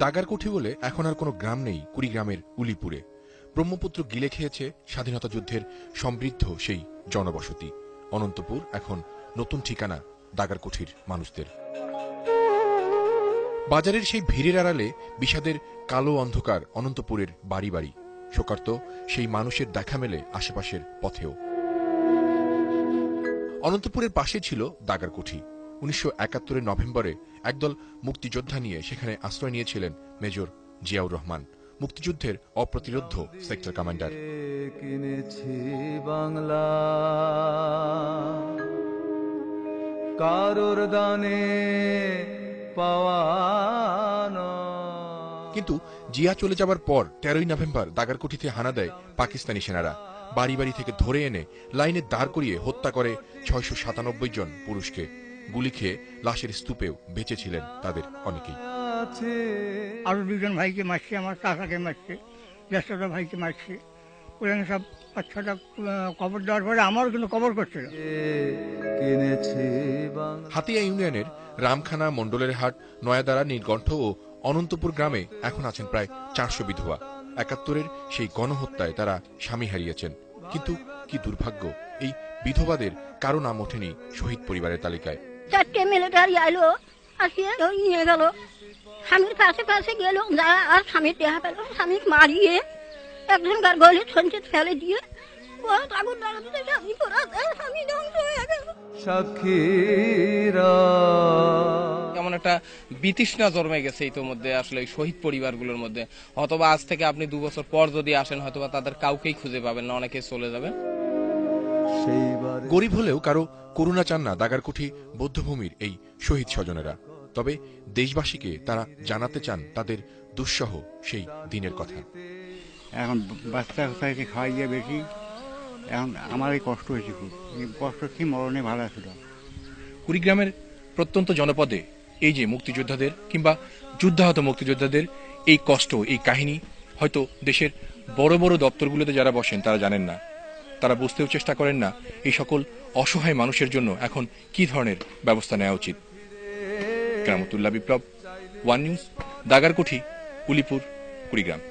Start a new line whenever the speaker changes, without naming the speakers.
দাগারকুঠি বলে এখন আর কোনো গ্রাম নেই কুড়িগ্রামের উলিপুরে। ব্রহ্মপুত্র গিলে খেয়েছে স্বাধীনতা যুদ্ধের সমৃদ্ধ সেই জনবসতি। অনন্তপুর এখন নতুন ঠিকানা দাগারকুঠির মানুষদের। বাজারের সেই ভিড়ের আড়ালে বিষাদের কালো অন্ধকার অনন্তপুরের বাড়ি বাড়ি। শোকার্ত সেই মানুষের দেখা মেলে আশেপাশের পথেও। অনন্তপুরের পাশে ছিল দাগারকুঠি। ১৯৭১ নভেম্বরে একদল মুক্তিযোদ্ধা নিয়ে সেখানে আশ্রয় নিয়েছিলেন মেজর জিয়াউর রহমান, মুক্তিযুদ্ধের অপ্রতিরোধ্য সেক্টর কমান্ডার।
কিনেছি বাংলা কারোর দানে পাওয়ানো।
কিন্তু জিয়া চলে যাবার পর ১৩ই নভেম্বর দাগারকুঠিতে হানা দেয় পাকিস্তানি সেনারা। বাড়ি বাড়ি থেকে ধরে এনে লাইনে দাঁড় করিয়ে হত্যা করে ৬৯৭ জন পুরুষকে। গুলি খেয়ে লাশের স্তূপেও বেঁচেছিলেন তাদের অনেকেই।
আরো দুজন ভাইকে মারছে, আমার কাকাকে মারছে, জ্যেষ্ঠটা ভাইকে মারছে। ওখানে সব ৫-৬টা কবর দেওয়ার পরে আমারও কিন্তু কবর করছিল।
হাতিয়া ইউনিয়নের রামখানা, মণ্ডলের হাট, নয়াদারা, নীলকণ্ঠ ও অনন্তপুর গ্রামে এখন আছেন প্রায় ৪০০ বিধবা। ৭১-এর সেই গণহত্যায় তারা স্বামী হারিয়েছেন। কিন্তু কি দুর্ভাগ্য, এই বিধবাদের কারো নাম ওঠেনি শহীদ পরিবারের তালিকায়।
4টে মিলিটারি আইলো, আসিয়ে নিয়ে গেল। স্বামীর পাশে পাশে গেল, আর স্বামীর দেহা পেল। স্বামী মারিয়ে একজনকার গলে সঞ্চিত ফেলে দিয়ে
এমন একটা বিতৃষ্ণা জন্মে গেছে ইতোমধ্যে আসলে শহীদ পরিবারগুলোর মধ্যে। হয়তোবা আজ থেকে আপনি ২ বছর পর যদি আসেন, হয়তোবা তাদের কাউকেই খুঁজে পাবেন না, অনেকে চলে যাবেন।
গরিব হলেও কারো করুণা চান না দাগারকুঠি বৌদ্ধভূমির এই শহীদ স্বজনেরা। তবে দেশবাসীকে তারা জানাতে চান তাদের দুঃসহ সেই দিনের কথা।
এখন বাচ্চা কাচ্চাকে খাওয়াইয়ে বেশি, এখন আমার এই কষ্ট হয়েছে খুব। কষ্ট কি মরণে ভালো ছিল।
কুড়িগ্রামের প্রত্যন্ত জনপদে এই যে মুক্তিযোদ্ধাদের কিংবা যুদ্ধাহত মুক্তিযোদ্ধাদের এই কষ্ট, এই কাহিনী হয়তো দেশের বড় বড় দপ্তরগুলোতে যারা বসেন তারা জানেন না। তারা বুঝতেও চেষ্টা করেন না এই সকল অসহায় মানুষের জন্য এখন কি ধরনের ব্যবস্থা নেওয়া উচিত। কেরামতুল্লাহ বিপ্লব, ওয়ান নিউজ, দাগারকুঠি, উলিপুর, কুড়িগ্রাম।